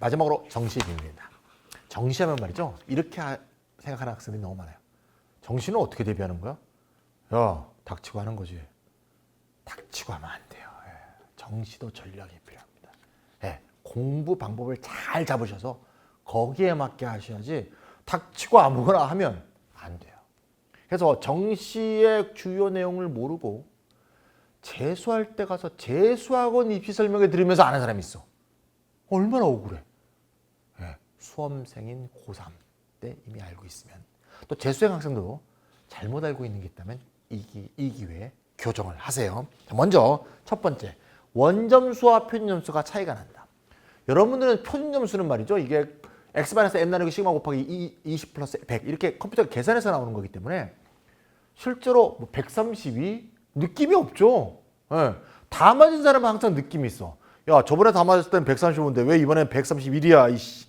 마지막으로 정시의 비밀입니다. 정시하면 말이죠. 이렇게 생각하는 학생들이 너무 많아요. 정시는 어떻게 대비하는 거야? 야, 닥치고 하는 거지. 닥치고 하면 안 돼요. 예. 정시도 전략이 필요합니다. 예. 공부 방법을 잘 잡으셔서 거기에 맞게 하셔야지 닥치고 아무거나 하면 안 돼요. 그래서 정시의 주요 내용을 모르고 재수할 때 가서 재수학원 입시 설명회 들으면서 아는 사람이 있어. 얼마나 억울해. 예. 수험생인 고3 때 이미 알고 있으면 또 재수생 학생도 잘못 알고 있는 게 있다면 이 기회에 교정을 하세요. 먼저 첫 번째, 원점수와 표준점수가 차이가 난다. 여러분들은 표준점수는 말이죠. 이게 x-n 나누기 시그마 곱하기 20 플러스 100 이렇게 컴퓨터가 계산해서 나오는 거기 때문에 실제로 132 느낌이 없죠. 예. 다 맞은 사람은 항상 느낌이 있어. 야, 저번에 다 맞았을 때는 135인데 왜 이번엔 131이야? 이씨.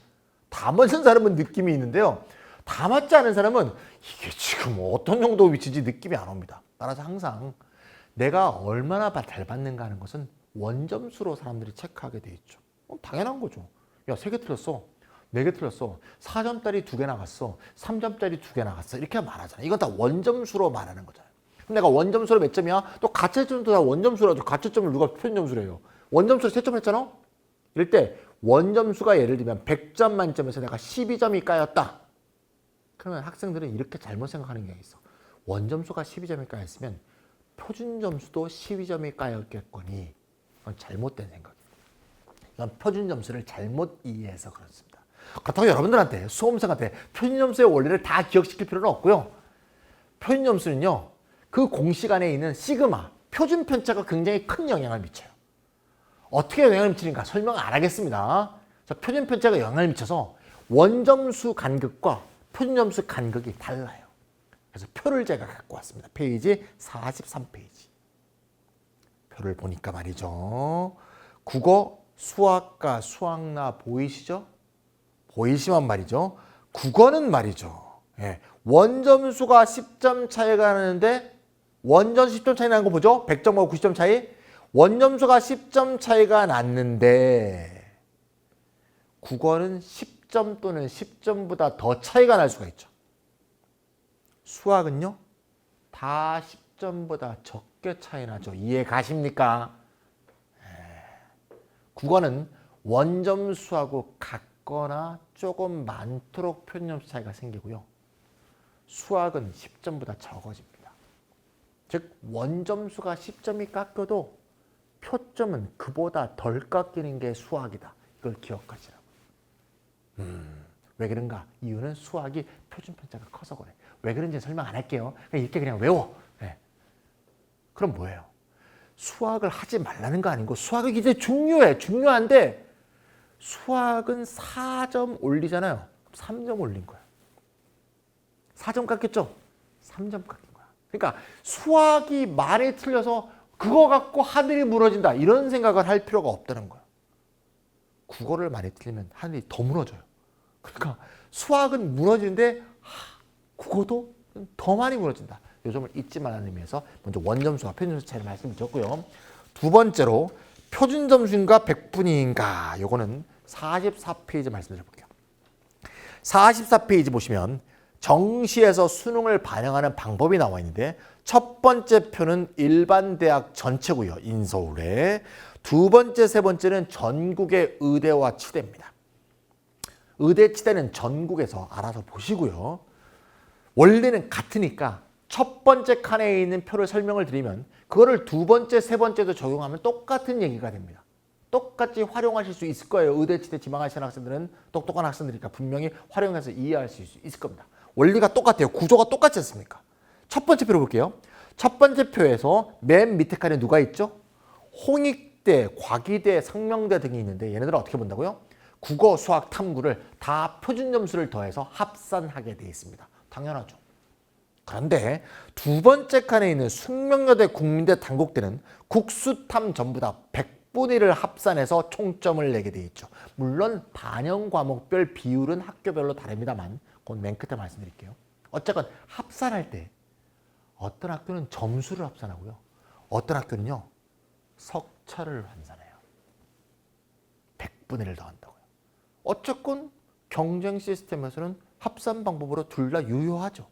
다 맞은 사람은 느낌이 있는데요. 다 맞지 않은 사람은 이게 지금 어떤 정도 위치인지 느낌이 안 옵니다. 따라서 항상 내가 얼마나 잘 받는가 하는 것은 원점수로 사람들이 체크하게 돼 있죠. 당연한 거죠. 야, 3개 틀렸어. 4개 틀렸어. 4점짜리 2개 나갔어. 3점짜리 2개 나갔어. 이렇게 말하잖아. 이건 다 원점수로 말하는 거잖아요. 그럼 내가 원점수로 몇 점이야? 또 가채점도 다 원점수라죠. 가채점을 누가 표준점수로 해요? 원점수로 3점 했잖아? 이럴 때 원점수가 예를 들면 100점 만점에서 내가 12점이 까였다. 그러면 학생들은 이렇게 잘못 생각하는 게 있어. 원점수가 12점이 까였으면 표준점수도 12점이 까였겠거니. 그건 잘못된 생각이에요. 이건 표준점수를 잘못 이해해서 그렇습니다. 그렇다고 여러분들한테, 수험생한테 표준점수의 원리를 다 기억시킬 필요는 없고요. 표준점수는요, 그 공식 안에 있는 시그마, 표준 편차가 굉장히 큰 영향을 미쳐요. 어떻게 영향을 미치는가 설명 안 하겠습니다. 표준 편차가 영향을 미쳐서 원점수 간극과 표준점수 간극이 달라요. 그래서 표를 제가 갖고 왔습니다. 페이지 43페이지. 표를 보니까 말이죠. 국어, 수학과 수학나 보이시죠? 보이시면 말이죠. 국어는 말이죠. 예. 원점수가 10점 차이가 나는데 원점 10점 차이 나는 거 보죠? 100점하고 90점 차이. 원점수가 10점 차이가 났는데 국어는 10점 또는 10점보다 더 차이가 날 수가 있죠. 수학은요. 다 10점보다 적게 차이 나죠. 이해 가십니까? 국어는 원점수하고 같거나 조금 많도록 표준점수 차이가 생기고요. 수학은 10점보다 적어집니다. 즉 원점수가 10점이 깎여도 표점은 그보다 덜 깎이는 게 수학이다. 이걸 기억하시라고. 왜 그런가? 이유는 수학이 표준 편차가 커서 그래. 왜 그런지 설명 안 할게요. 이렇게 그냥 외워. 네. 그럼 뭐예요? 수학을 하지 말라는 거 아니고 수학이 굉장히 중요해. 중요한데 수학은 4점 올리잖아요. 3점 올린 거야. 4점 깎였죠? 3점 깎인 거야. 그러니까 수학이 말이 틀려서 그거 갖고 하늘이 무너진다. 이런 생각을 할 필요가 없다는 거야. 국어를 많이 틀리면 하늘이 더 무너져요. 그러니까 수학은 무너지는데 국어도 더 많이 무너진다. 이 점을 잊지 말라는 의미에서 먼저 원점수와 표준점수 차이를 말씀드렸고요. 두 번째로 표준점수인가 백분위인가 요거는 44페이지 말씀드려볼게요. 44페이지 보시면 정시에서 수능을 반영하는 방법이 나와 있는데 첫 번째 표는 일반 대학 전체고요. 인서울에. 두 번째, 세 번째는 전국의 의대와 치대입니다. 의대, 치대는 전국에서 알아서 보시고요. 원리는 같으니까 첫 번째 칸에 있는 표를 설명을 드리면 그거를 두 번째, 세 번째도 적용하면 똑같은 얘기가 됩니다. 똑같이 활용하실 수 있을 거예요. 의대, 치대 지망하시는 학생들은 똑똑한 학생들이니까 분명히 활용해서 이해하실 수 있을 겁니다. 원리가 똑같아요. 구조가 똑같지 않습니까? 첫 번째 표를 볼게요. 첫 번째 표에서 맨 밑에 칸에 누가 있죠? 홍익대, 과기대, 상명대 등이 있는데 얘네들은 어떻게 본다고요? 국어, 수학, 탐구를 다 표준점수를 더해서 합산하게 돼 있습니다. 당연하죠. 그런데 두 번째 칸에 있는 숙명여대, 국민대, 단국대는 국수탐 전부 다 100분의 1을 합산해서 총점을 내게 돼 있죠. 물론 반영 과목별 비율은 학교별로 다릅니다만 그건 맨 끝에 말씀드릴게요. 어쨌건 합산할 때 어떤 학교는 점수를 합산하고요. 어떤 학교는요. 석차를 환산해요. 100분의 1을 더한다고요. 어쨌건 경쟁 시스템에서는 합산 방법으로 둘 다 유효하죠.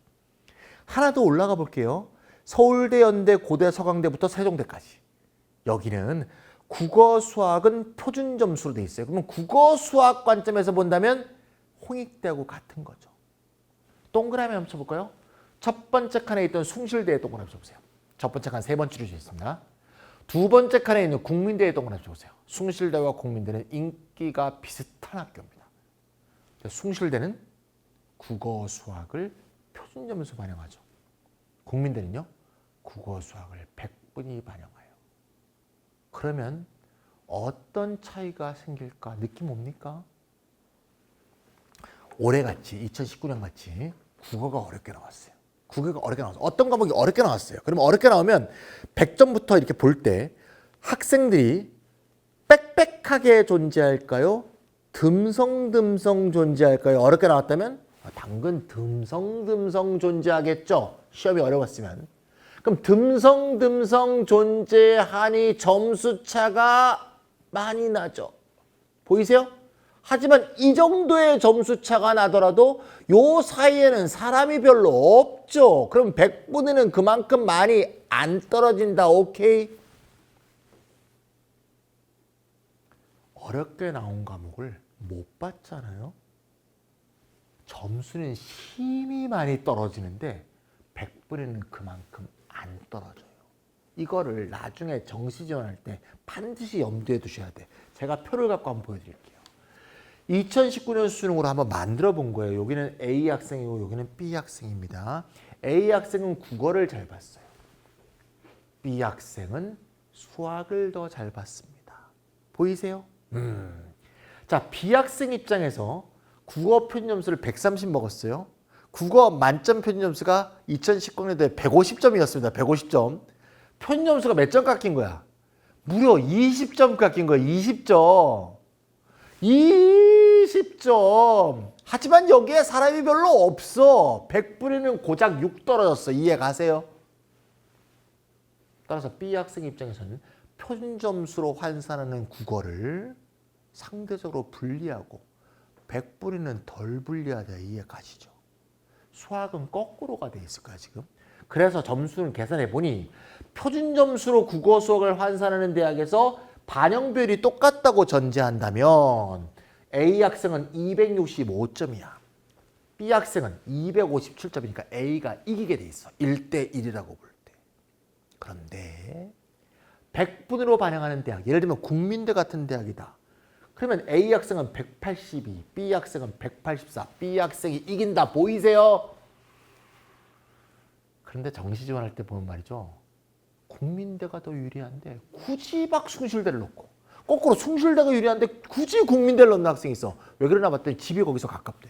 하나 더 올라가 볼게요. 서울대, 연대, 고대, 서강대부터 세종대까지. 여기는 국어, 수학은 표준 점수로 돼 있어요. 그러면 국어, 수학 관점에서 본다면 홍익대하고 같은 거죠. 동그라미 한번 쳐볼까요? 첫 번째 칸에 있던 숭실대에 동그라미 쳐보세요. 첫 번째 칸 세 번 줄여져 있습니다. 두 번째 칸에 있는 국민대에 동그라미 쳐보세요. 숭실대와 국민대는 인기가 비슷한 학교입니다. 숭실대는 국어, 수학을 표준 점수 반영하죠. 국민대는요, 국어, 수학을 100분위 반영해요. 그러면 어떤 차이가 생길까? 느낌 옵니까? 올해같이 2019년같이 국어가 어렵게 나왔어요. 국어가 어렵게 나왔어요. 어떤 과목이 어렵게 나왔어요. 그러면 어렵게 나오면 100점부터 이렇게 볼 때 학생들이 빽빽하게 존재할까요? 듬성듬성 존재할까요? 어렵게 나왔다면 당근 듬성듬성 존재하겠죠. 시험이 어려웠으면. 그럼 듬성듬성 존재하니 점수 차가 많이 나죠. 보이세요? 하지만 이 정도의 점수 차가 나더라도 요 사이에는 사람이 별로 없죠. 그럼 100분위는 그만큼 많이 안 떨어진다. 오케이? 어렵게 나온 과목을 못 봤잖아요. 점수는 힘이 많이 떨어지는데 100분위는 그만큼 안 떨어져요. 이거를 나중에 정시 지원할 때 반드시 염두에 두셔야 돼. 제가 표를 갖고 한번 보여드릴게요. 2019년 수능으로 한번 만들어 본 거예요. 여기는 A 학생이고 여기는 B 학생입니다. A 학생은 국어를 잘 봤어요. B 학생은 수학을 더 잘 봤습니다. 보이세요? 자, B 학생 입장에서 국어 표준 점수를 130 먹었어요. 국어 만점 표준 점수가 2019년도에 150점이었습니다. 150점. 표준 점수가 몇 점 깎인 거야? 무려 20점 깎인 거야. 20점. 20점. 하지만 여기에 사람이 별로 없어. 100분위는 고작 6 떨어졌어. 이해 가세요? 따라서 B 학생 입장에서는 표준 점수로 환산하는 국어를 상대적으로 불리하고 100분위는 덜 불리하다. 이해 가시죠? 수학은 거꾸로가 돼 있을 거야 지금. 그래서 점수는 계산해 보니 표준 점수로 국어 수학을 환산하는 대학에서 반영 비율이 똑같다고 전제한다면 A 학생은 265점이야. B 학생은 257점이니까 A가 이기게 돼 있어. 1대1이라고 볼 때. 그런데 100분으로 반영하는 대학, 예를 들면 국민대 같은 대학이다. 그러면 A 학생은 182, B 학생은 184, B 학생이 이긴다. 보이세요? 그런데 정시 지원할 때 보면 말이죠. 국민대가 더 유리한데 굳이 막 숭실대를 놓고 거꾸로 숭실대가 유리한데 굳이 국민대를 넣는 학생이 있어. 왜 그러나 봤더니 집이 거기서 가깝대.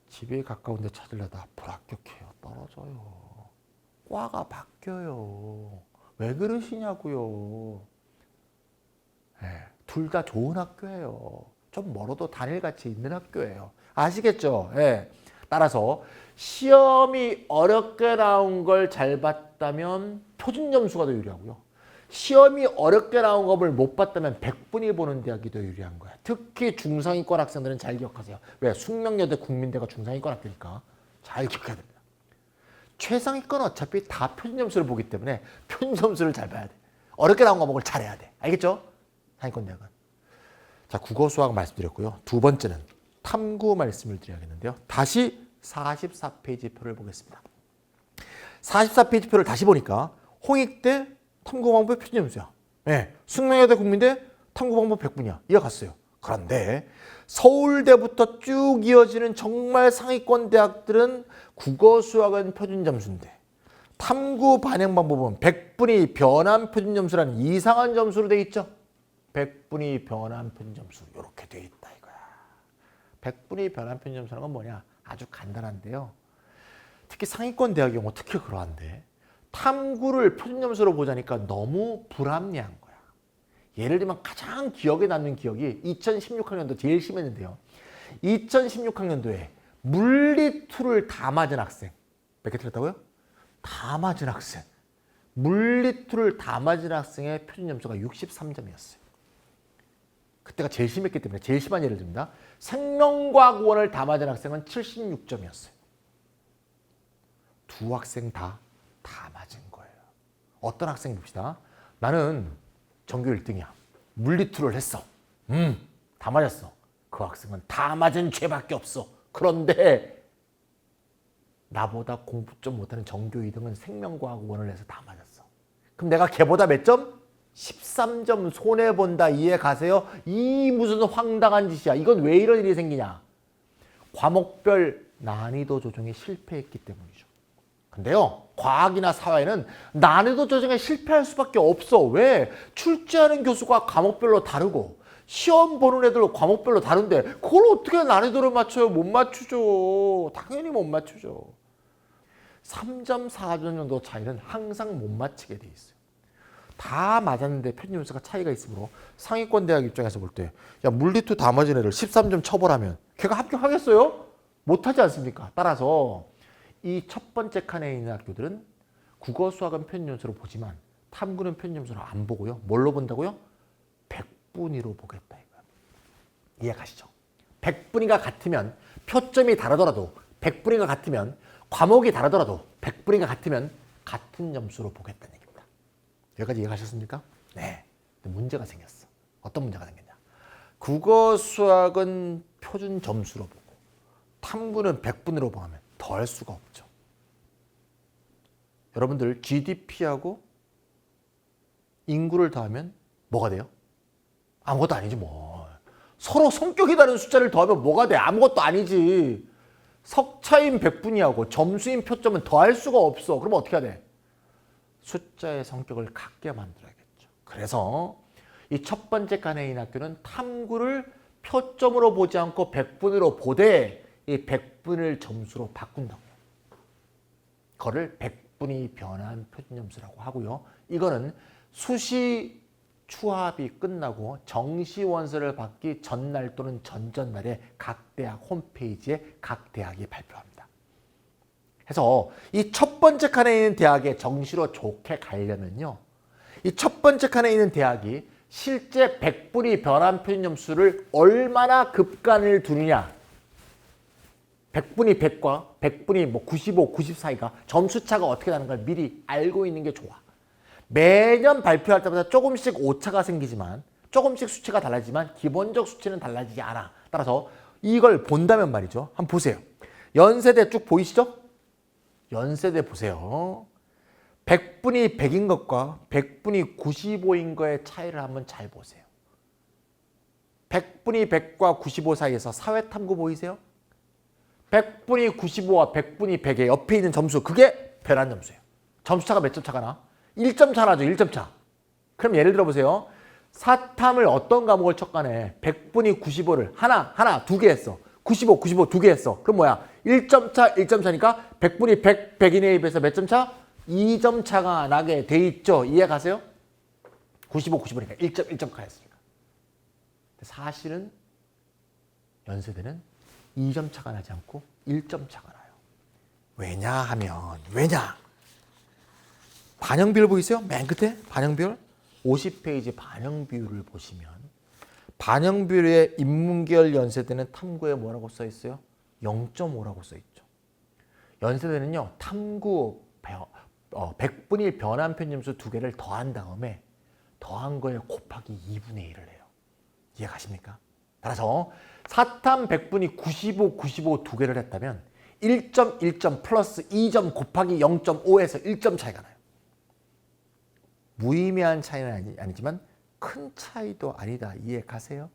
집에 가까운데 찾으려다 불합격해요. 떨어져요. 과가 바뀌어요. 왜 그러시냐고요. 둘 다 좋은 학교예요. 좀 멀어도 다닐 가치 있는 학교예요. 아시겠죠? 따라서 시험이 어렵게 나온 걸 잘 봤다면 표준 점수가 더 유리하고요. 시험이 어렵게 나온 것을 못 봤다면 100분위 보는 대학이 더 유리한 거야. 특히 중상위권 학생들은 잘 기억하세요. 왜? 숙명여대 국민대가 중상위권 학교니까 잘 기억해야 됩니다. 최상위권 어차피 다 표준 점수를 보기 때문에 표준 점수를 잘 봐야 돼. 어렵게 나온 과목을 잘해야 돼. 알겠죠? 상위권 대학은. 자, 국어 수학 말씀드렸고요. 두 번째는 탐구 말씀을 드려야겠는데요. 다시 44페이지 표를 보겠습니다. 44페이지 표를 다시 보니까 홍익대 탐구 방법 표준 점수야. 숙명여대 국민대 탐구 방법 100분이야. 이어갔어요. 그런데 서울대부터 쭉 이어지는 정말 상위권 대학들은 국어 수학은 표준 점수인데 탐구 반영 방법은 100분위 변환 표준 점수라는 이상한 점수로 돼 있죠. 100분위 변환 표준 점수 이렇게 돼 있다 이거야. 100분위 변환 표준 점수라는 건 뭐냐? 아주 간단한데요. 특히 상위권 대학의 경우 특히 그러한데 탐구를 표준 점수로 보자니까 너무 불합리한 거야. 예를 들면 가장 기억에 남는 기억이 2016학년도 제일 심했는데요. 2016학년도에 물리2를 다 맞은 학생. 몇 개 틀렸다고요? 다 맞은 학생. 물리2를 다 맞은 학생의 표준 점수가 63점이었어요. 그때가 제일 심했기 때문에 제일 심한 예를 듭니다. 생명과학 1을 다 맞은 학생은 76점이었어요. 두 학생 다 맞은 거예요. 어떤 학생 봅시다. 나는 전교 1등이야. 물리2를 했어. 다 맞았어. 그 학생은 다 맞은 죄밖에 없어. 그런데 나보다 공부 좀 못하는 전교 2등은 생명과학 1을 해서 다 맞았어. 그럼 내가 걔보다 몇 점? 13점 손해본다. 이해 가세요? 이 무슨 황당한 짓이야. 이건 왜 이런 일이 생기냐. 과목별 난이도 조정에 실패했기 때문이죠. 근데요, 과학이나 사회는 난이도 조정에 실패할 수밖에 없어. 왜? 출제하는 교수가 과목별로 다르고 시험 보는 애들 과목별로 다른데 그걸 어떻게 난이도를 맞춰요? 못 맞추죠. 당연히 못 맞추죠. 3점, 4점 정도 차이는 항상 못 맞히게 돼 있어요. 다 맞았는데 표준 점수가 차이가 있으므로 상위권 대학 입장에서 볼 때 야, 물리2 다 맞은 애를 13점 처벌하면 걔가 합격하겠어요? 못하지 않습니까? 따라서 이 첫 번째 칸에 있는 학교들은 국어, 수학은 표준 점수로 보지만 탐구는 표준 점수로 안 보고요. 뭘로 본다고요? 100분위로 보겠다 이거야. 이해가시죠? 100분위가 같으면 표점이 다르더라도 100분위가 같으면 과목이 다르더라도 100분위가 같으면 같은 점수로 보겠다는 얘기입니다. 여기까지 이해가셨습니까? 네. 근데 문제가 생겼어. 어떤 문제가 생겼냐? 국어, 수학은 표준 점수로 보고 탐구는 100분위로 보면 더 할 수가 없죠. 여러분들 GDP하고 인구를 더하면 뭐가 돼요? 아무것도 아니지 뭐. 서로 성격이 다른 숫자를 더하면 뭐가 돼? 아무것도 아니지. 석차인 100분위하고 점수인 표점은 더할 수가 없어. 그럼 어떻게 해야 돼? 숫자의 성격을 같게 만들어야겠죠. 그래서 이 첫 번째 칸에 있는 학교는 탐구를 표점으로 보지 않고 100분위로 보되 이 100분을 점수로 바꾼다고요. 그거를 100분위 변환 표준 점수라고 하고요. 이거는 수시 추합이 끝나고 정시 원서를 받기 전날 또는 전전날에 각 대학 홈페이지에 각 대학이 발표합니다. 그래서 이 첫 번째 칸에 있는 대학에 정시로 좋게 가려면요. 이 첫 번째 칸에 있는 대학이 실제 100분위 변환 표준 점수를 얼마나 급간을 두느냐. 100분위 100과 100분위 뭐 95, 90 사이가 점수차가 어떻게 나는 걸 미리 알고 있는 게 좋아. 매년 발표할 때마다 조금씩 오차가 생기지만 조금씩 수치가 달라지지만 기본적 수치는 달라지지 않아. 따라서 이걸 본다면 말이죠. 한번 보세요. 연세대 쭉 보이시죠? 연세대 보세요. 100분위 100인 것과 100분위 95인 거의 차이를 한번 잘 보세요. 100분위 100과 95 사이에서 사회탐구 보이세요? 100분위 95와 100분위 100의 옆에 있는 점수, 그게 변환 점수예요. 점수차가 몇 점 차가 나? 1점 차 나죠. 1점 차. 그럼 예를 들어 보세요. 사탐을 어떤 과목을 쳤간에 100분위 95를 하나, 두 개 했어. 95 두 개 했어. 그럼 뭐야? 1점 차, 1점 차니까 100분위 100, 100인에 비해서 몇 점 차? 2점 차가 나게 돼 있죠. 이해 가세요? 95니까 1점 차였으니까. 사실은 연세대는 2점 차가 나지 않고 1점 차가 나요. 왜냐? 반영 비율 보이세요? 맨 끝에 반영 비율 50페이지 반영 비율을 보시면 반영 비율의 인문계열 연세대는 탐구에 뭐라고 써 있어요? 0.5라고 써 있죠. 연세대는요. 탐구 100분위 변환 표준 점수 두 개를 더한 다음에 더한 거에 곱하기 2분의 1을 해요. 이해가십니까? 따라서 사탐 100분위 95 두 개를 했다면 1점 플러스 2점 곱하기 0.5에서 1점 차이가 나요. 무의미한 차이는 아니지만 큰 차이도 아니다. 이해 가세요?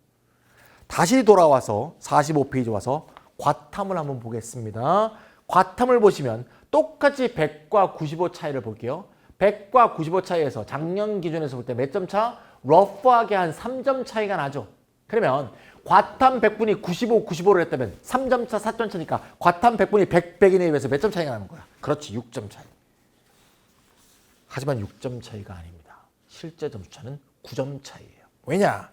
다시 돌아와서 45페이지 와서 과탐을 한번 보겠습니다. 과탐을 보시면 똑같이 100과 95 차이를 볼게요. 100과 95 차이에서 작년 기준에서 볼 때 몇 점 차? 러프하게 한 3점 차이가 나죠. 그러면 과탐 100분위 95를 했다면 3점 차, 4점 차니까 과탐 100분위 100인에 비해서 몇 점 차이가 나는 거야? 그렇지, 6점 차이. 하지만 6점 차이가 아닙니다. 실제 점수차는 9점 차이예요. 왜냐?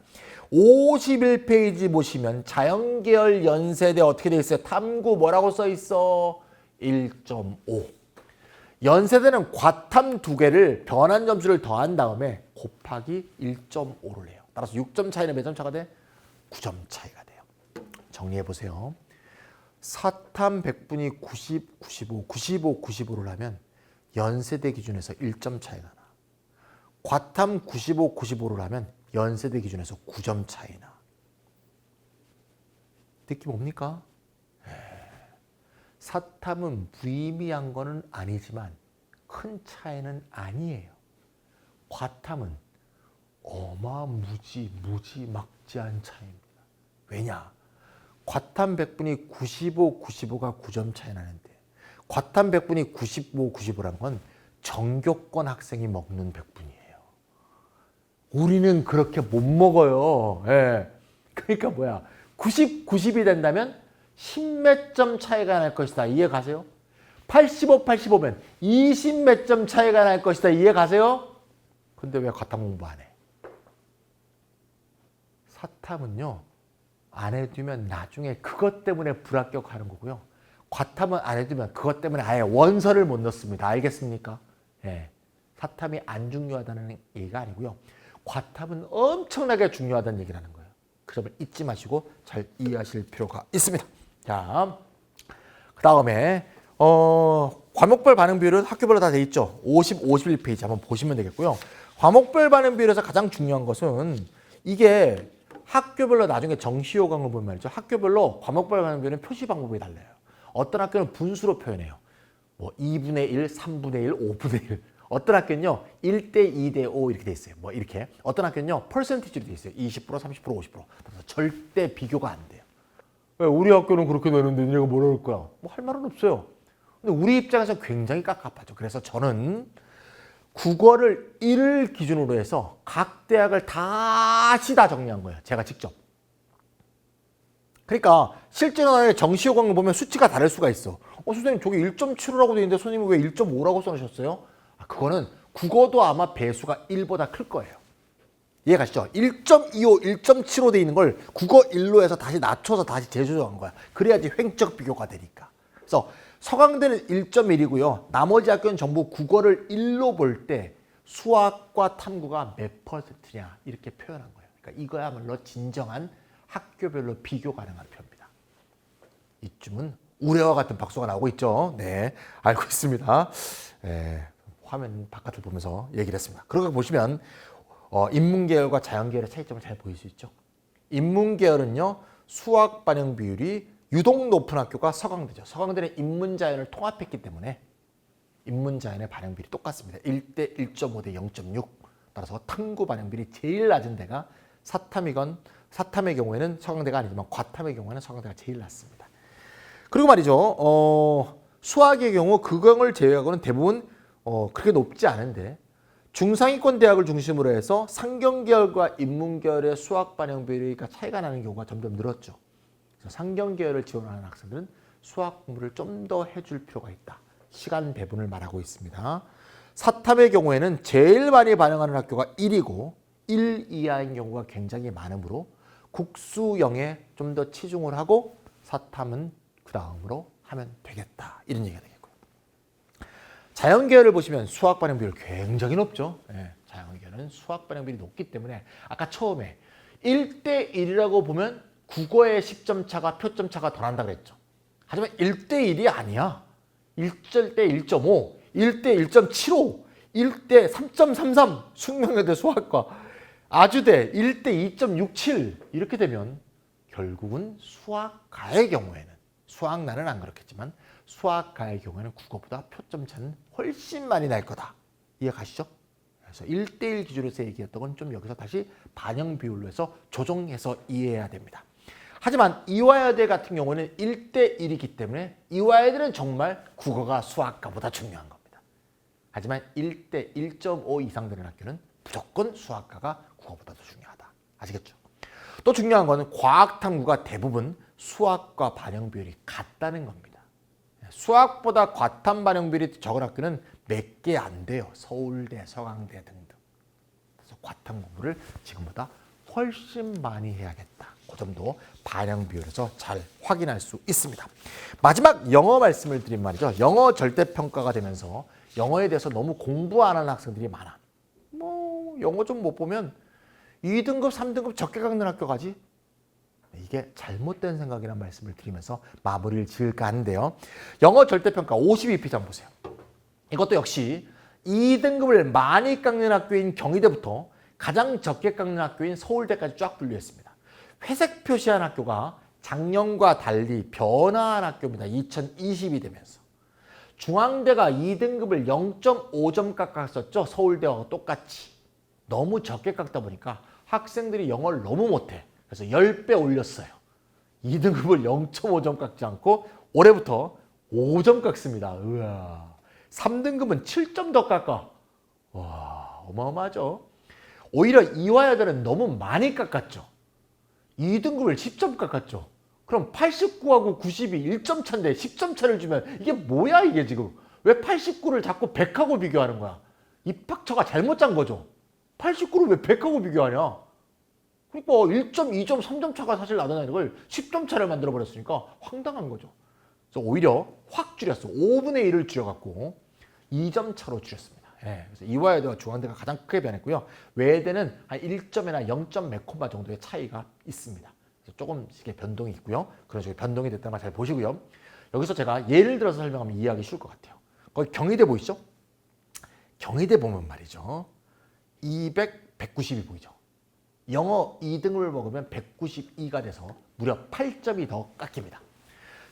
51페이지 보시면 자연계열 연세대 어떻게 돼 있어요? 탐구 뭐라고 써 있어? 1.5. 연세대는 과탐 두 개를 변환 점수를 더한 다음에 곱하기 1.5를 해요. 따라서 6점 차이는 몇 점 차가 돼? 9점 차이가 돼요. 정리해 보세요. 사탐 100분이 90, 95, 95, 95를 하면 연세대 기준에서 1점 차이가 나. 과탐 95, 95를 하면 연세대 기준에서 9점 차이 나. 느낌 옵니까? 사탐은 무의미한 거는 아니지만 큰 차이는 아니에요. 과탐은 무지막지한 차이입니다. 왜냐? 과탐 100분이 95, 95가 9점 차이 나는데 과탐 100분이 95, 95라는 건 정교권 학생이 먹는 100분이에요. 우리는 그렇게 못 먹어요. 예. 그러니까 뭐야? 90, 90이 된다면 10몇 점 차이가 날 것이다. 이해 가세요? 85, 85면 20 몇 점 차이가 날 것이다. 이해 가세요? 근데 왜 과탐 공부 안 해? 사탐은요, 안 해두면 나중에 그것 때문에 불합격하는 거고요. 과탐은 안 해두면 그것 때문에 아예 원서를 못 넣습니다. 알겠습니까? 예. 사탐이 안 중요하다는 얘기가 아니고요. 과탐은 엄청나게 중요하다는 얘기라는 거예요. 그 점을 잊지 마시고 잘 이해하실 필요가 있습니다. 자, 그 다음에 과목별 반응 비율은 학교별로 다 돼 있죠. 50, 51페이지 한번 보시면 되겠고요. 과목별 반응 비율에서 가장 중요한 것은 이게 학교별로 나중에 정시효과를 보면 말이죠. 학교별로 과목별 반응 비율은 표시 방법이 달라요. 어떤 학교는 분수로 표현해요. 뭐 2분의 1, 3분의 1, 5분의 1. 어떤 학교는요 1대 2대 5 이렇게 돼 있어요. 뭐 이렇게. 어떤 학교는요 퍼센티지로 돼 있어요. 20%, 30%, 50%. 그래서 절대 비교가 안 돼요. 왜 우리 학교는 그렇게 내는데 내가 뭐라 그럴 거야? 뭐 할 말은 없어요. 근데 우리 입장에서 굉장히 깝깝하죠. 그래서 저는 국어를 1을 기준으로 해서 각 대학을 다시 다 정리한 거예요. 제가 직접. 그러니까 실제로 정시효과를 보면 수치가 다를 수가 있어. 선생님 저게 1.75라고 돼 있는데 선생님이 왜 1.5라고 써주셨어요? 그거는 국어도 아마 배수가 1보다 클 거예요. 이해가시죠? 1.25, 1.75 돼 있는 걸 국어 1로 해서 다시 낮춰서 다시 재조정한 거야. 그래야지 횡적 비교가 되니까. 그래서 서강대는 1.1이고요. 나머지 학교는 전부 국어를 1로 볼 때 수학과 탐구가 몇 퍼센트냐 이렇게 표현한 거예요. 그러니까 이거야말로 진정한 학교별로 비교 가능한 표입니다. 이쯤은 우레와 같은 박수가 나오고 있죠. 네, 알고 있습니다. 네, 화면 바깥을 보면서 얘기를 했습니다. 그러고 보시면 인문계열과 자연계열의 차이점을 잘 보일 수 있죠. 인문계열은요. 수학 반영 비율이 유독 높은 학교가 서강대죠. 서강대는 인문자연을 통합했기 때문에 인문자연의 반영 비율이 똑같습니다. 1대 1.5 대 0.6. 따라서 탐구 반영 비율이 제일 낮은 데가 사탐의 경우에는 서강대가 아니지만 과탐의 경우에는 서강대가 제일 낮습니다. 그리고 말이죠. 수학의 경우 극영을 제외하고는 대부분 그렇게 높지 않은데 중상위권 대학을 중심으로 해서 상경계열과 인문계열의 수학 반영 비율이 차이가 나는 경우가 점점 늘었죠. 그래서 상경계열을 지원하는 학생들은 수학 공부를 좀 더 해줄 필요가 있다. 시간 배분을 말하고 있습니다. 사탐의 경우에는 제일 많이 반영하는 학교가 1이고 1 이하인 경우가 굉장히 많으므로 국수형에 좀 더 치중을 하고 사탐은 그 다음으로 하면 되겠다. 이런 얘기가 되겠고요. 자연계열을 보시면 수학 반영 비율 굉장히 높죠. 네, 자연계열은 수학 반영 비율이 높기 때문에 아까 처음에 1대 1이라고 보면 국어의 10점 차가 표점 차가 더 난다 그랬죠. 하지만 1대 1이 아니야. 1대 1.5, 1대 1.75, 1대 3.33 숙명여대 수학과 아주대 1대 2.67 이렇게 되면 결국은 수학가의 경우에는 수학나는 안 그렇겠지만 수학가의 경우에는 국어보다 표점 차는 훨씬 많이 날 거다. 이해 가시죠? 그래서 1대1 기준으로 해서 얘기했던 건 좀 여기서 다시 반영 비율로 해서 조정해서 이해해야 됩니다. 하지만 이화여대 같은 경우는 1대1이기 때문에 이화여대는 정말 국어가 수학가보다 중요한 겁니다. 하지만 1대 1.5 이상 되는 학교는 무조건 수학가가 국어보다 더 중요하다. 아시겠죠? 또 중요한 거는 과학탐구가 대부분 수학과 반영 비율이 같다는 겁니다. 수학보다 과탐 반영 비율이 적은 학교는 몇 개 안 돼요. 서울대, 서강대 등등. 그래서 과탐 공부를 지금보다 훨씬 많이 해야겠다. 그 점도 반영 비율에서 잘 확인할 수 있습니다. 마지막 영어 말씀을 드린 말이죠. 영어 절대평가가 되면서 영어에 대해서 너무 공부 안 하는 학생들이 많아. 뭐 영어 좀 못 보면 2등급, 3등급 적게 깎는 학교 가지. 이게 잘못된 생각이라는 말씀을 드리면서 마무리를 지을까 하는데요. 영어 절대평가 52페이지 한번 보세요. 이것도 역시 2등급을 많이 깎는 학교인 경희대부터 가장 적게 깎는 학교인 서울대까지 쫙 분류했습니다. 회색 표시한 학교가 작년과 달리 변화한 학교입니다. 2020이 되면서. 중앙대가 2등급을 0.5점 깎았었죠. 서울대와 똑같이. 너무 적게 깎다 보니까 학생들이 영어를 너무 못해. 그래서 10배 올렸어요. 2등급을 0.5점 깎지 않고 올해부터 5점 깎습니다. 우와. 3등급은 7점 더 깎아. 와, 어마어마하죠. 오히려 이화여자는 너무 많이 깎았죠. 2등급을 10점 깎았죠. 그럼 89하고 90이 1점 차인데 10점 차를 주면 이게 뭐야 이게 지금. 왜 89를 자꾸 100하고 비교하는 거야. 입학처가 잘못 짠 거죠. 89를 왜 100하고 비교하냐. 그러니까 1점, 2점, 3점 차가 사실 나타나는 걸 10점 차를 만들어버렸으니까 황당한 거죠. 그래서 오히려 확 줄였어. 5분의 1을 줄여갖고 2점 차로 줄였습니다. 예, 그래서 이화여대와 중앙대가 가장 크게 변했고요. 외대는 한 1점이나 0점 몇 콤마 정도의 차이가 있습니다. 그래서 조금씩의 변동이 있고요. 그런 식으로 변동이 됐다는 걸 잘 보시고요. 여기서 제가 예를 들어서 설명하면 이해하기 쉬울 것 같아요. 거기 경희대 보이시죠? 경희대 보면 말이죠. 190이 보이죠? 영어 2등급을 먹으면 192가 돼서 무려 8점이 더 깎입니다.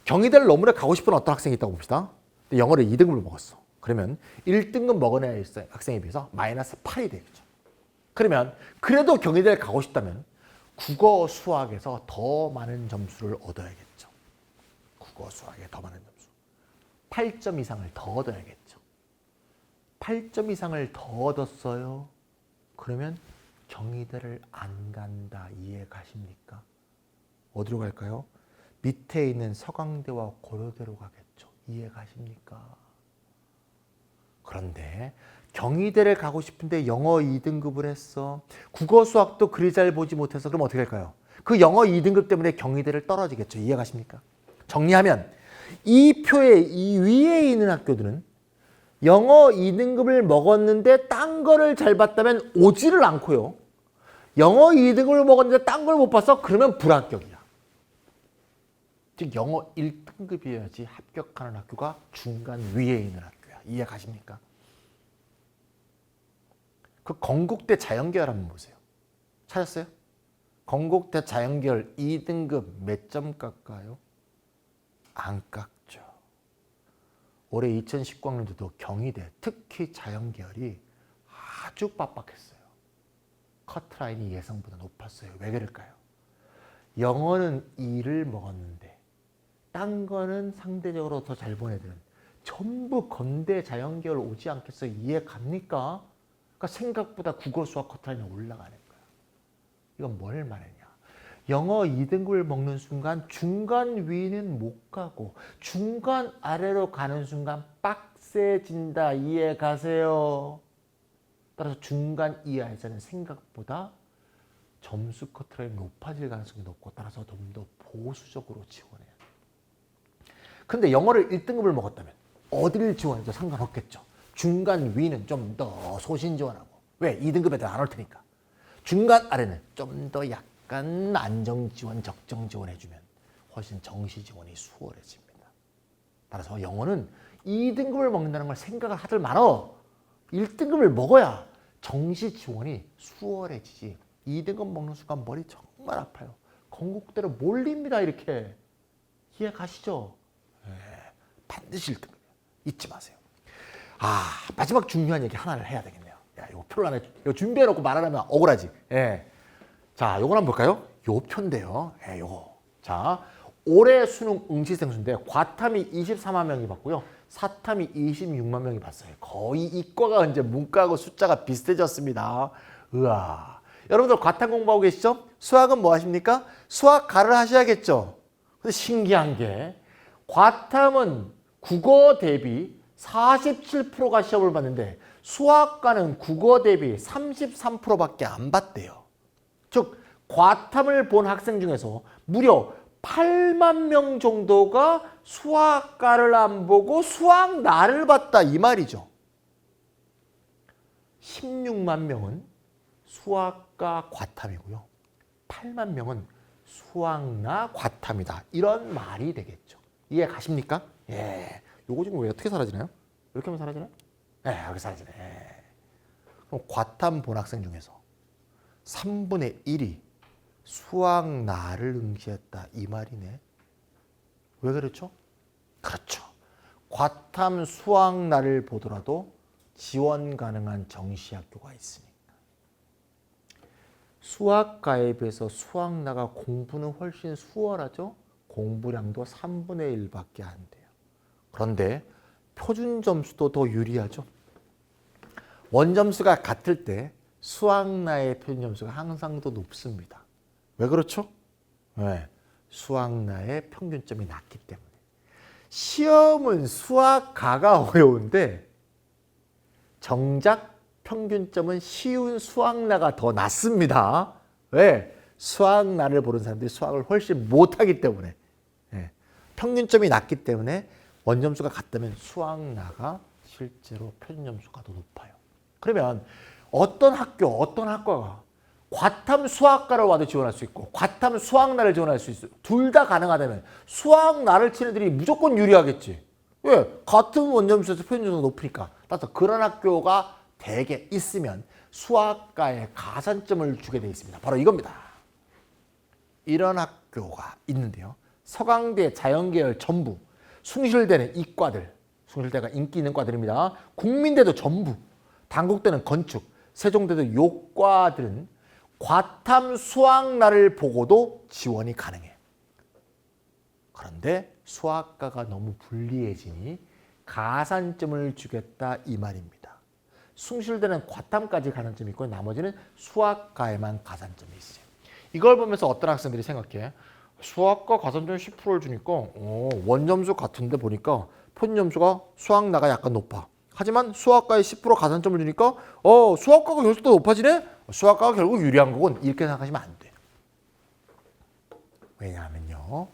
경희대를 너무나 가고 싶은 어떤 학생이 있다고 봅시다. 근데 영어를 2등급을 먹었어. 그러면 1등급 먹은 학생에 비해서 마이너스 8이 되겠죠. 그러면 그래도 경희대를 가고 싶다면 국어, 수학에서 더 많은 점수를 얻어야겠죠. 국어, 수학에 더 많은 점수. 8점 이상을 더 얻어야겠죠. 8점 이상을 더 얻었어요. 그러면 경희대를 안 간다. 이해 가십니까? 어디로 갈까요? 밑에 있는 서강대와 고려대로 가겠죠. 이해 가십니까? 그런데 경희대를 가고 싶은데 영어 2등급을 했어. 국어 수학도 그리 잘 보지 못해서 그럼 어떻게 할까요? 그 영어 2등급 때문에 경희대를 떨어지겠죠. 이해 가십니까? 정리하면 이 표의 이 위에 있는 학교들은 영어 2등급을 먹었는데 딴 거를 잘 봤다면 오지를 않고요. 영어 2등급을 먹었는데 딴 걸 못 봤어? 그러면 불합격이야. 즉 영어 1등급이어야지 합격하는 학교가 중간 위에 있는 학교야. 이해 가십니까? 그 건국대 자연계열 한번 보세요. 찾았어요? 건국대 자연계열 2등급 몇 점 깎아요? 안 깎죠. 올해 2019학년도도 경희대 특히 자연계열이 아주 빡빡했어요. 커트라인이 예상보다 높았어요. 왜 그럴까요? 영어는 2를 먹었는데 딴 거는 상대적으로 더 잘 본 애들은 전부 건대 자연계열 오지 않겠어요? 이해 갑니까? 그러니까 생각보다 국어 수학 커트라인이 올라가는 거야. 이건 뭘 말하냐? 영어 2등급을 먹는 순간 중간 위는 못 가고 중간 아래로 가는 순간 빡세진다. 이해 가세요? 따라서 중간 이하에서는 생각보다 점수 커트라인이 높아질 가능성이 높고 따라서 좀 더 보수적으로 지원해야 돼요. 근데 영어를 1등급을 먹었다면 어디를 지원해도 상관없겠죠. 중간 위는 좀 더 소신 지원하고. 왜? 2등급 애들 안 올 테니까. 중간 아래는 좀 더 약간 안정 지원, 적정 지원해주면 훨씬 정시 지원이 수월해집니다. 따라서 영어는 2등급을 먹는다는 걸 생각을 하들 말어. 1등급을 먹어야 정시 지원이 수월해지지. 2등급 먹는 순간 머리 정말 아파요. 건국대로 몰립니다. 이렇게. 이해 가시죠? 네, 반드시 1등급. 잊지 마세요. 마지막 중요한 얘기 하나를 해야 되겠네요. 야, 이거 표를 하나 이거 준비해놓고 말 안 하면 억울하지. 예. 자, 요걸 한번 볼까요? 요 표인데요. 예, 요거. 자, 올해 수능 응시생 수인데 과탐이 24만 명이 봤고요. 사탐이 26만 명이 봤어요. 거의 이과가 이제 문과하고 숫자가 비슷해졌습니다. 으아. 여러분들 과탐 공부하고 계시죠? 수학은 뭐 하십니까? 수학 가를 하셔야겠죠? 근데 신기한 게 과탐은 국어 대비 47%가 시험을 봤는데 수학과는 국어 대비 33%밖에 안 봤대요. 즉 과탐을 본 학생 중에서 무려 8만 명 정도가 수학과를 안 보고 수학나를 봤다 이 말이죠. 16만 명은 수학과 과탐이고요. 8만 명은 수학나 과탐이다. 이런 말이 되겠죠. 이해 가십니까? 예. 요거 지금 왜 어떻게 사라지나요? 이렇게 하면 사라지나요? 예, 여기 사라지네. 예. 그럼 과탐 본 학생 중에서 3분의 1이 수학나를 응시했다. 이 말이네. 왜 그렇죠? 그렇죠. 과탐 수학나를 보더라도 지원 가능한 정시학교가 있으니까. 수학과에 비해서 수학나가 공부는 훨씬 수월하죠. 공부량도 3분의 1밖에 안 돼요. 그런데 표준 점수도 더 유리하죠. 원점수가 같을 때 수학나의 표준 점수가 항상 더 높습니다. 왜 그렇죠? 네. 수학나의 평균점이 낮기 때문에. 시험은 수학가가 어려운데 정작 평균점은 쉬운 수학나가 더 낮습니다. 왜? 수학나를 보는 사람들이 수학을 훨씬 못하기 때문에. 네. 평균점이 낮기 때문에 원점수가 같다면 수학나가 실제로 표준점수가 더 높아요. 그러면 어떤 학과가 과탐 수학과를 와도 지원할 수 있고 과탐 수학나를 지원할 수 있어요. 둘 다 가능하다면 수학나를 치는 애들이 무조건 유리하겠지. 왜? 같은 원점수에서 표준점수가 높으니까. 따라서 그런 학교가 대개 있으면 수학과에 가산점을 주게 되어 있습니다. 바로 이겁니다. 이런 학교가 있는데요. 서강대 자연계열 전부, 숭실대는 이과들, 숭실대가 인기 있는 과들입니다. 국민대도 전부, 단국대는 건축, 세종대도 요과들은 과탐 수학나를 보고도 지원이 가능해. 그런데 수학과가 너무 불리해지니 가산점을 주겠다 이 말입니다. 숭실대는 과탐까지 가산점이 있고 나머지는 수학과에만 가산점이 있어요. 이걸 보면서 어떤 학생들이 생각해. 수학과 가산점 10%를 주니까 원점수 같은데 보니까 표준점수가 수학나가 약간 높아. 하지만 수학과에 10% 가산점을 주니까 수학과가 결국 더 높아지네? 수학과가 결국 유리한 거군. 이렇게 생각하시면 안 돼. 왜냐하면요.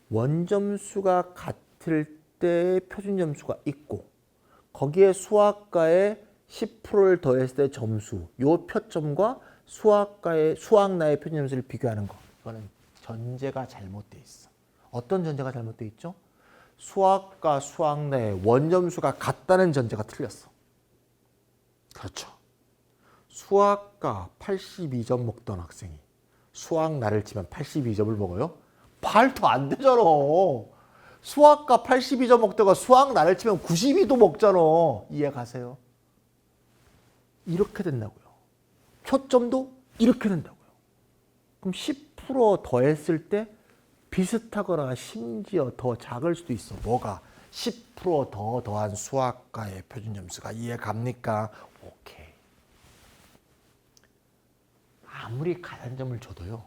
원점수가 같을 때 표준점수가 있고 거기에 수학과에 10%를 더했을 때 점수, 요 표점과 수학나의 표준점수를 비교하는 거. 이거는 전제가 잘못돼 있어. 어떤 전제가 잘못돼 있죠? 수학과 수학나의 원점수가 같다는 전제가 틀렸어. 그렇죠. 수학과 82점 먹던 학생이 수학나를 치면 82점을 먹어요? 말도 안 되잖아. 수학과 82점 먹다가 수학나를 치면 92도 먹잖아. 이해 가세요? 이렇게 된다고요. 표점도 이렇게 된다고요. 그럼 10% 더했을 때 비슷하거나 심지어 더 작을 수도 있어. 뭐가? 10% 더 더한 수학과의 표준점수가. 이해 갑니까? 오케이. 아무리 가산점을 줘도요.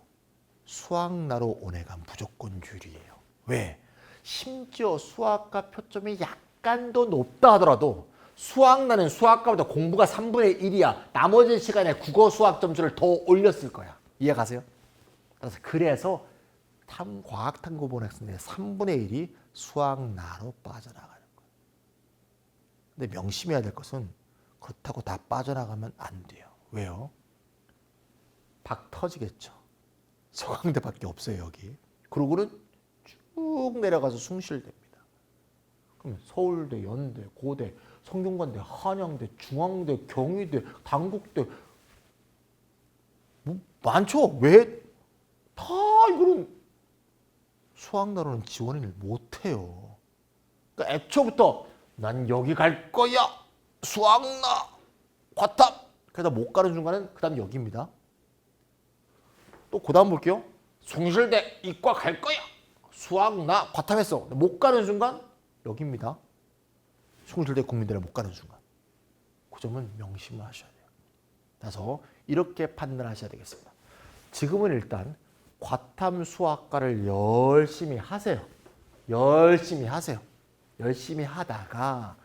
수학나로 온 애가 무조건 유리해요. 왜? 심지어 수학과 표점이 약간 더 높다 하더라도 수학나는 수학과보다 공부가 3분의 1이야. 나머지 시간에 국어 수학 점수를 더 올렸을 거야. 이해 가세요? 그래서 과학탐구 본 학생들의 3분의 1이 수학나로 빠져나가는 거예요. 근데 명심해야 될 것은 그렇다고 다 빠져나가면 안 돼요. 왜요? 박 터지겠죠. 서강대밖에 없어요, 여기. 그러고는 쭉 내려가서 숭실대입니다. 그럼 서울대, 연대, 고대, 성균관대, 한양대, 중앙대, 경희대, 단국대 뭐 많죠? 왜? 다 이거는 수학나로는 지원을 못해요. 그러니까 애초부터 난 여기 갈 거야. 수학나, 과탐. 그러다 못 가는 순간은 그 다음 여기입니다. 또 그 다음 볼게요. 숭실대 이과 갈 거야. 수학나 과탐했어. 못 가는 순간 여기입니다. 숭실대 국민대를 못 가는 순간. 그 점은 명심하셔야 돼요. 그래서 이렇게 판단하셔야 되겠습니다. 지금은 일단 과탐 수학과를 열심히 하세요. 열심히 하세요. 열심히 하다가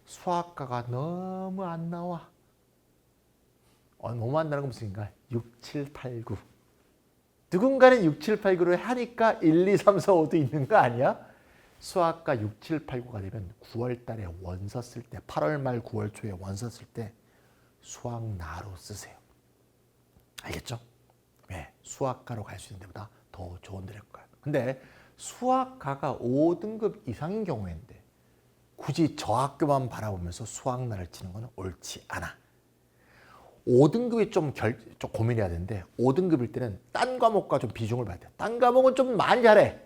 수학과가 너무 안 나와. 너무 안 나는 건 무슨인가? 6, 7, 8, 9. 누군가는 6, 7, 8, 9를 하니까 1, 2, 3, 4, 5도 있는 거 아니야? 수학과 6, 7, 8, 9가 되면 9월 달에 원서 쓸 때, 8월 말 9월 초에 원서 쓸 때 수학나로 쓰세요. 알겠죠? 네, 수학과로 갈 수 있는 데보다 더 좋은 데일 거예요. 근데 수학가가 5등급 이상인 경우인데 굳이 저 학교만 바라보면서 수학난을 치는 건 옳지 않아. 5등급이 좀 고민해야 되는데 5등급일 때는 딴 과목과 좀 비중을 봐야 돼. 딴 과목은 좀 많이 잘해.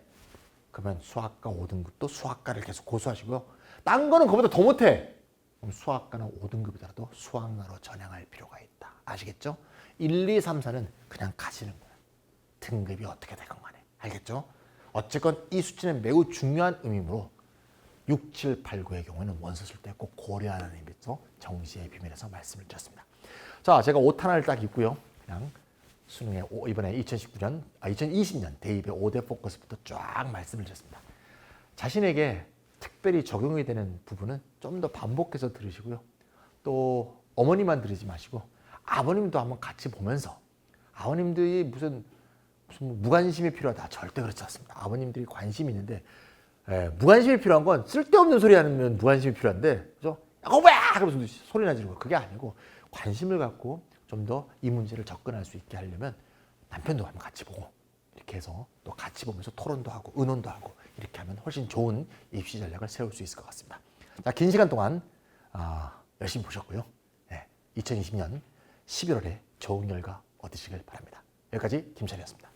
그러면 수학과 5등급도 수학과를 계속 고수하시고요. 딴 거는 그보다 더 못해. 그럼 수학과는 5등급이더라도 수학나로 전향할 필요가 있다. 아시겠죠? 1, 2, 3, 4는 그냥 가시는 거야. 등급이 어떻게 되건 간에. 알겠죠? 어쨌건 이 수치는 매우 중요한 의미로 6, 7, 8, 9의 경우에는 원서 쓸 때 꼭 고려하는 의미에서 정시의 비밀에서 말씀을 드렸습니다. 자, 제가 오탄을 딱 입고요. 그냥 수능에 이번에 2020년 대입의 5대 포커스부터 쫙 말씀을 드렸습니다. 자신에게 특별히 적용이 되는 부분은 좀 더 반복해서 들으시고요. 또 어머니만 들으지 마시고 아버님도 한번 같이 보면서 아버님들이 무슨 무관심이 필요하다. 절대 그렇지 않습니다. 아버님들이 관심이 있는데 무관심이 필요한 건 쓸데없는 소리 하면 무관심이 필요한데 그죠? 야고야! 그러면서 소리나 지르고 그게 아니고 관심을 갖고 좀 더 이 문제를 접근할 수 있게 하려면 남편도 한번 같이 보고 이렇게 해서 또 같이 보면서 토론도 하고 의논도 하고 이렇게 하면 훨씬 좋은 입시 전략을 세울 수 있을 것 같습니다. 자, 긴 시간 동안 열심히 보셨고요. 2020년 11월에 좋은 결과 얻으시길 바랍니다. 여기까지 김철이었습니다.